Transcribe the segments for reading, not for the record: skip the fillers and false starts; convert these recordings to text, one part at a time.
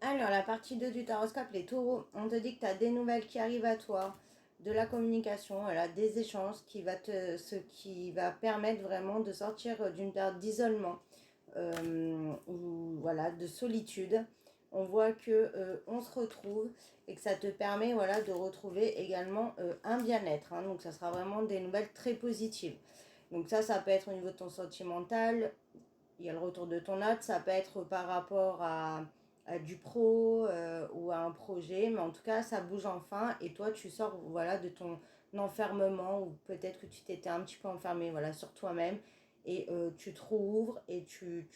Alors, la partie 2 du taroscope, les taureaux, on te dit que tu as des nouvelles qui arrivent à toi, de la communication, voilà, des échanges ce qui va permettre vraiment de sortir d'une période d'isolement ou voilà, de solitude. On voit que on se retrouve et que ça te permet voilà, de retrouver également un bien-être. Hein. Donc, ça sera vraiment des nouvelles très positives. Donc, ça peut être au niveau de ton sentimental, il y a le retour de ton note, ça peut être par rapport à du pro ou à un projet, mais en tout cas ça bouge enfin et toi tu sors voilà, de ton enfermement ou peut-être que tu t'étais un petit peu enfermé voilà, sur toi-même et tu te rouvres et tu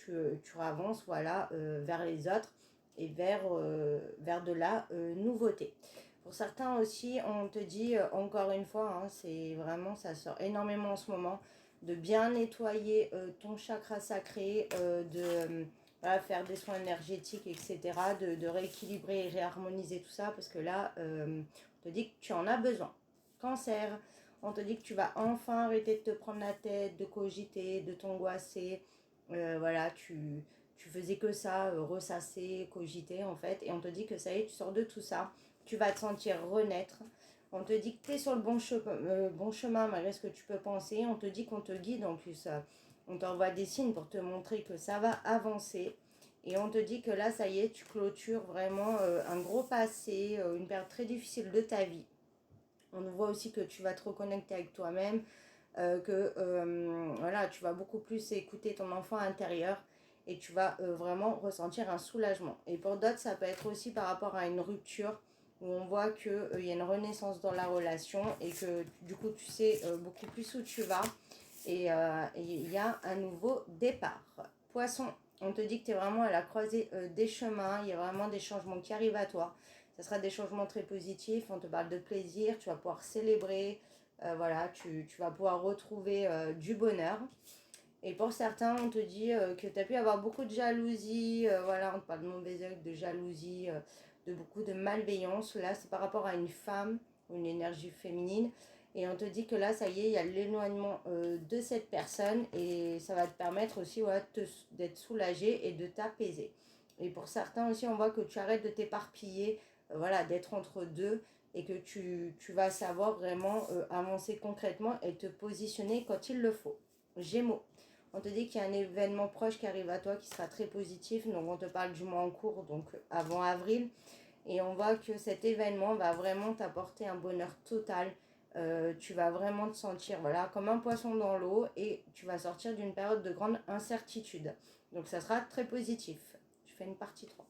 avances voilà, vers les autres et vers de la nouveauté. Pour certains aussi, on te dit encore une fois, hein, c'est vraiment, ça sort énormément en ce moment, de bien nettoyer ton chakra sacré, de voilà, faire des soins énergétiques, etc., de rééquilibrer et réharmoniser tout ça, parce que là, on te dit que tu en as besoin. Cancer, on te dit que tu vas enfin arrêter de te prendre la tête, de cogiter, de t'angoisser. Voilà, tu faisais que ça, ressasser, cogiter en fait, et on te dit que ça y est, tu sors de tout ça, tu vas te sentir renaître. On te dit que tu es sur le bon chemin malgré ce que tu peux penser. On te dit qu'on te guide en plus. On t'envoie des signes pour te montrer que ça va avancer. Et on te dit que là, ça y est, tu clôtures vraiment un gros passé, une période très difficile de ta vie. On voit aussi que tu vas te reconnecter avec toi-même, que voilà, tu vas beaucoup plus écouter ton enfant intérieur et tu vas vraiment ressentir un soulagement. Et pour d'autres, ça peut être aussi par rapport à une rupture où on voit qu'il y a une renaissance dans la relation et que du coup tu sais beaucoup plus où tu vas et il y a un nouveau départ. Poisson, on te dit que tu es vraiment à la croisée des chemins, il y a vraiment des changements qui arrivent à toi. Ce sera des changements très positifs, on te parle de plaisir, tu vas pouvoir célébrer, voilà, tu vas pouvoir retrouver du bonheur. Et pour certains, on te dit que tu as pu avoir beaucoup de jalousie, voilà, on te parle de mauvais œil, de jalousie, de beaucoup de malveillance. Là, c'est par rapport à une femme, une énergie féminine. Et on te dit que là, ça y est, il y a l'éloignement de cette personne et ça va te permettre aussi voilà, d'être soulagé et de t'apaiser. Et pour certains aussi, on voit que tu arrêtes de t'éparpiller, voilà, d'être entre deux et que tu vas savoir vraiment avancer concrètement et te positionner quand il le faut. Gémeaux. On te dit qu'il y a un événement proche qui arrive à toi qui sera très positif. Donc on te parle du mois en cours, donc avant avril. Et on voit que cet événement va vraiment t'apporter un bonheur total. Tu vas vraiment te sentir voilà, comme un poisson dans l'eau et tu vas sortir d'une période de grande incertitude. Donc ça sera très positif. Je fais une partie 3.